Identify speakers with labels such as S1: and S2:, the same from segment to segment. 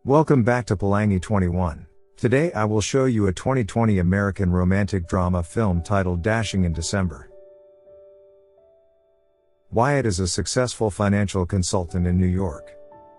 S1: Welcome back to Pelangi 21. Today I will show you a 2020 American romantic drama film titled Dashing in December. Wyatt is a successful financial consultant in New York.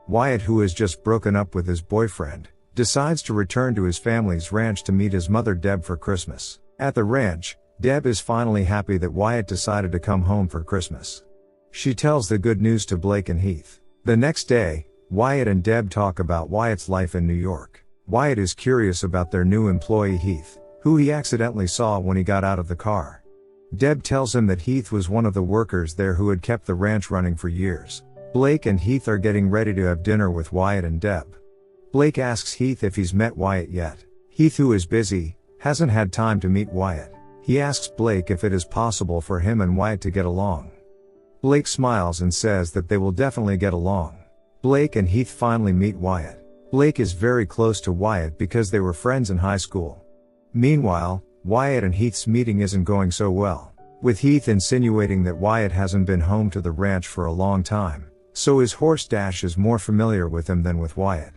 S1: Wyatt, who has just broken up with his boyfriend, decides to return to his family's ranch to meet his mother Deb for Christmas. At the ranch, Deb is finally happy that Wyatt decided to come home for Christmas. She tells the good news to Blake and Heath. The next day, Wyatt and Deb talk about Wyatt's life in New York. Wyatt is curious about their new employee Heath, who he accidentally saw when he got out of the car. Deb tells him that Heath was one of the workers there who had kept the ranch running for years. Blake and Heath are getting ready to have dinner with Wyatt and Deb. Blake asks Heath if he's met Wyatt yet. Heath, who is busy, hasn't had time to meet Wyatt. He asks Blake if it is possible for him and Wyatt to get along. Blake smiles and says that they will definitely get along. Blake and Heath finally meet Wyatt. Blake is very close to Wyatt because they were friends in high school. Meanwhile, Wyatt and Heath's meeting isn't going so well, with Heath insinuating that Wyatt hasn't been home to the ranch for a long time, so his horse Dash is more familiar with him than with Wyatt.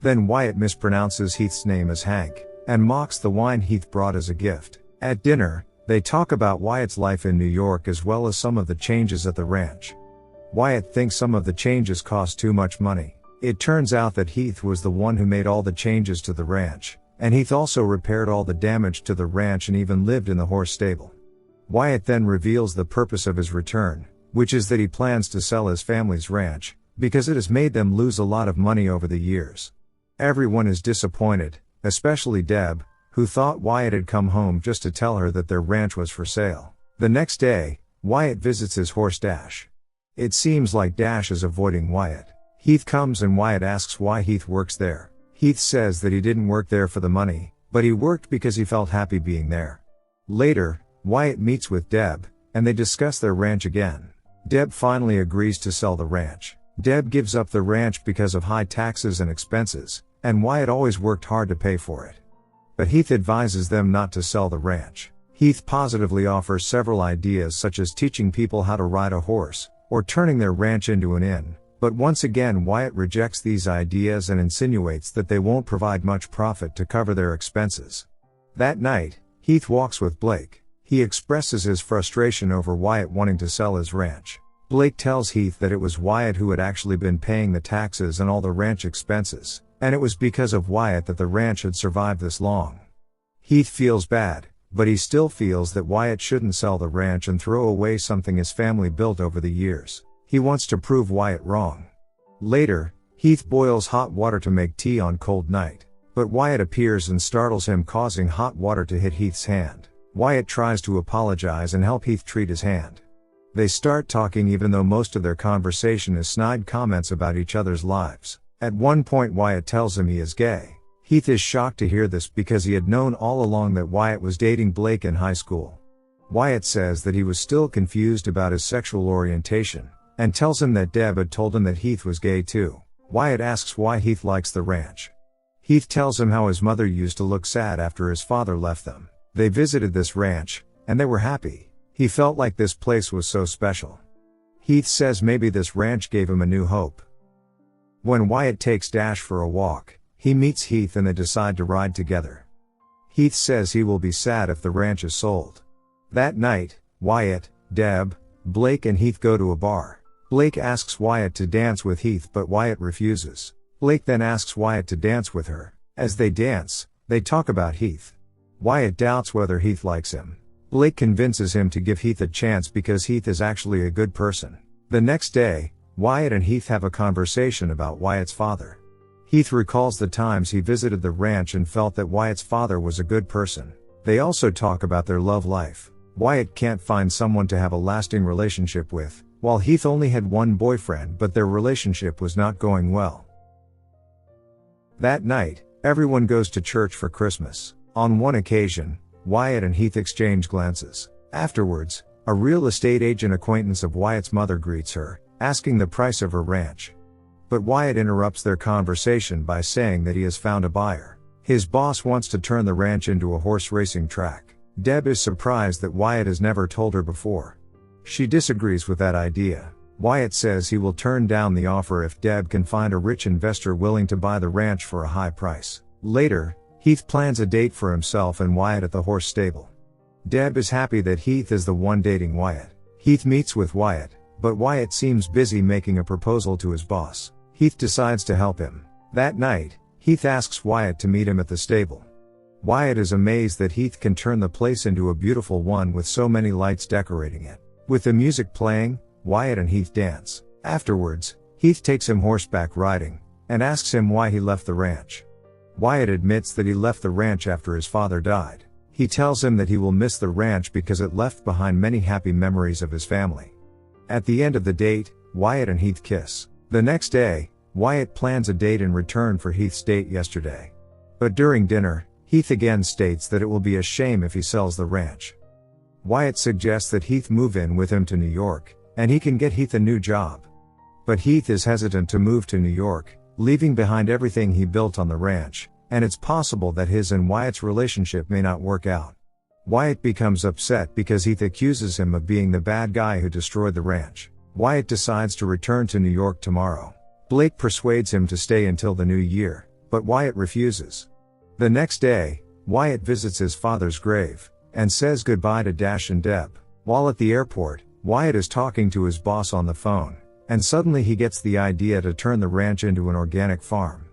S1: Then Wyatt mispronounces Heath's name as Hank, and mocks the wine Heath brought as a gift. At dinner, they talk about Wyatt's life in New York as well as some of the changes at the ranch. Wyatt thinks some of the changes cost too much money. It turns out that Heath was the one who made all the changes to the ranch, and Heath also repaired all the damage to the ranch and even lived in the horse stable. Wyatt then reveals the purpose of his return, which is that he plans to sell his family's ranch, because it has made them lose a lot of money over the years. Everyone is disappointed, especially Deb, who thought Wyatt had come home just to tell her that their ranch was for sale. The next day, Wyatt visits his horse Dash. It seems like Dash is avoiding Wyatt. Heath comes and Wyatt asks why Heath works there. Heath says that he didn't work there for the money, but he worked because he felt happy being there. Later, Wyatt meets with Deb, and they discuss their ranch again. Deb finally agrees to sell the ranch. Deb gives up the ranch because of high taxes and expenses, and Wyatt always worked hard to pay for it. But Heath advises them not to sell the ranch. Heath positively offers several ideas such as teaching people how to ride a horse, or turning their ranch into an inn, but once again Wyatt rejects these ideas and insinuates that they won't provide much profit to cover their expenses. That night, Heath walks with Blake. He expresses his frustration over Wyatt wanting to sell his ranch. Blake tells Heath that it was Wyatt who had actually been paying the taxes and all the ranch expenses, and it was because of Wyatt that the ranch had survived this long. Heath feels bad, but he still feels that Wyatt shouldn't sell the ranch and throw away something his family built over the years. He wants to prove Wyatt wrong. Later, Heath boils hot water to make tea on cold night, but Wyatt appears and startles him, causing hot water to hit Heath's hand. Wyatt tries to apologize and help Heath treat his hand. They start talking even though most of their conversation is snide comments about each other's lives. At one point Wyatt tells him he is gay. Heath is shocked to hear this because he had known all along that Wyatt was dating Blake in high school. Wyatt says that he was still confused about his sexual orientation, and tells him that Deb had told him that Heath was gay too. Wyatt asks why Heath likes the ranch. Heath tells him how his mother used to look sad after his father left them. They visited this ranch, and they were happy. He felt like this place was so special. Heath says maybe this ranch gave him a new hope. When Wyatt takes Dash for a walk, he meets Heath and they decide to ride together. Heath says he will be sad if the ranch is sold. That night, Wyatt, Deb, Blake and Heath go to a bar. Blake asks Wyatt to dance with Heath but Wyatt refuses. Blake then asks Wyatt to dance with her. As they dance, they talk about Heath. Wyatt doubts whether Heath likes him. Blake convinces him to give Heath a chance because Heath is actually a good person. The next day, Wyatt and Heath have a conversation about Wyatt's father. Heath recalls the times he visited the ranch and felt that Wyatt's father was a good person. They also talk about their love life. Wyatt can't find someone to have a lasting relationship with, while Heath only had one boyfriend but their relationship was not going well. That night, everyone goes to church for Christmas. On one occasion, Wyatt and Heath exchange glances. Afterwards, a real estate agent acquaintance of Wyatt's mother greets her, asking the price of her ranch. But Wyatt interrupts their conversation by saying that he has found a buyer. His boss wants to turn the ranch into a horse racing track. Deb is surprised that Wyatt has never told her before. She disagrees with that idea. Wyatt says he will turn down the offer if Deb can find a rich investor willing to buy the ranch for a high price. Later, Heath plans a date for himself and Wyatt at the horse stable. Deb is happy that Heath is the one dating Wyatt. Heath meets with Wyatt, but Wyatt seems busy making a proposal to his boss. Heath decides to help him. That night, Heath asks Wyatt to meet him at the stable. Wyatt is amazed that Heath can turn the place into a beautiful one with so many lights decorating it. With the music playing, Wyatt and Heath dance. Afterwards, Heath takes him horseback riding, and asks him why he left the ranch. Wyatt admits that he left the ranch after his father died. He tells him that he will miss the ranch because it left behind many happy memories of his family. At the end of the date, Wyatt and Heath kiss. The next day, Wyatt plans a date in return for Heath's date yesterday. But during dinner, Heath again states that it will be a shame if he sells the ranch. Wyatt suggests that Heath move in with him to New York, and he can get Heath a new job. But Heath is hesitant to move to New York, leaving behind everything he built on the ranch, and it's possible that his and Wyatt's relationship may not work out. Wyatt becomes upset because Heath accuses him of being the bad guy who destroyed the ranch. Wyatt decides to return to New York tomorrow. Blake persuades him to stay until the new year, but Wyatt refuses. The next day, Wyatt visits his father's grave, and says goodbye to Dash and Deb. While at the airport, Wyatt is talking to his boss on the phone, and suddenly he gets the idea to turn the ranch into an organic farm.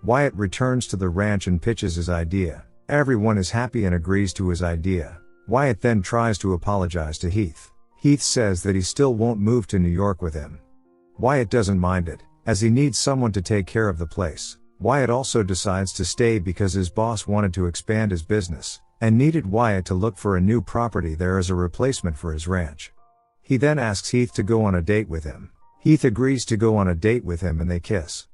S1: Wyatt returns to the ranch and pitches his idea. Everyone is happy and agrees to his idea. Wyatt then tries to apologize to Heath. Heath says that he still won't move to New York with him. Wyatt doesn't mind it, as he needs someone to take care of the place. Wyatt also decides to stay because his boss wanted to expand his business, and needed Wyatt to look for a new property there as a replacement for his ranch. He then asks Heath to go on a date with him. Heath agrees to go on a date with him and they kiss.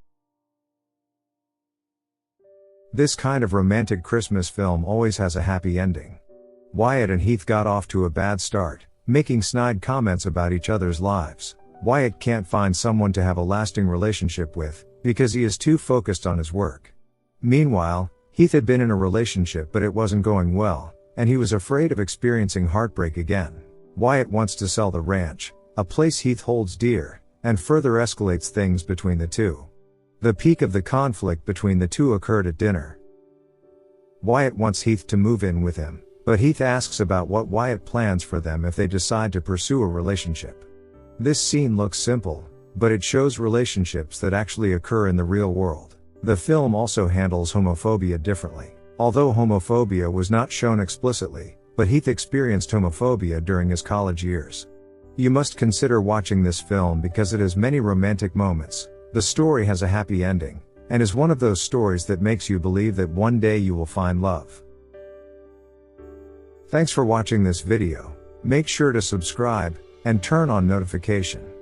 S1: This kind of romantic Christmas film always has a happy ending. Wyatt and Heath got off to a bad start, making snide comments about each other's lives. Wyatt can't find someone to have a lasting relationship with, because he is too focused on his work. Meanwhile, Heath had been in a relationship but it wasn't going well, and he was afraid of experiencing heartbreak again. Wyatt wants to sell the ranch, a place Heath holds dear, and further escalates things between the two. The peak of the conflict between the two occurred at dinner. Wyatt wants Heath to move in with him, but Heath asks about what Wyatt plans for them if they decide to pursue a relationship. This scene looks simple, but it shows relationships that actually occur in the real world. The film also handles homophobia differently. Although homophobia was not shown explicitly, but Heath experienced homophobia during his college years. You must consider watching this film because it has many romantic moments. The story has a happy ending, and is one of those stories that makes you believe that one day you will find love. Thanks for watching this video. Make sure to subscribe, and turn on notification.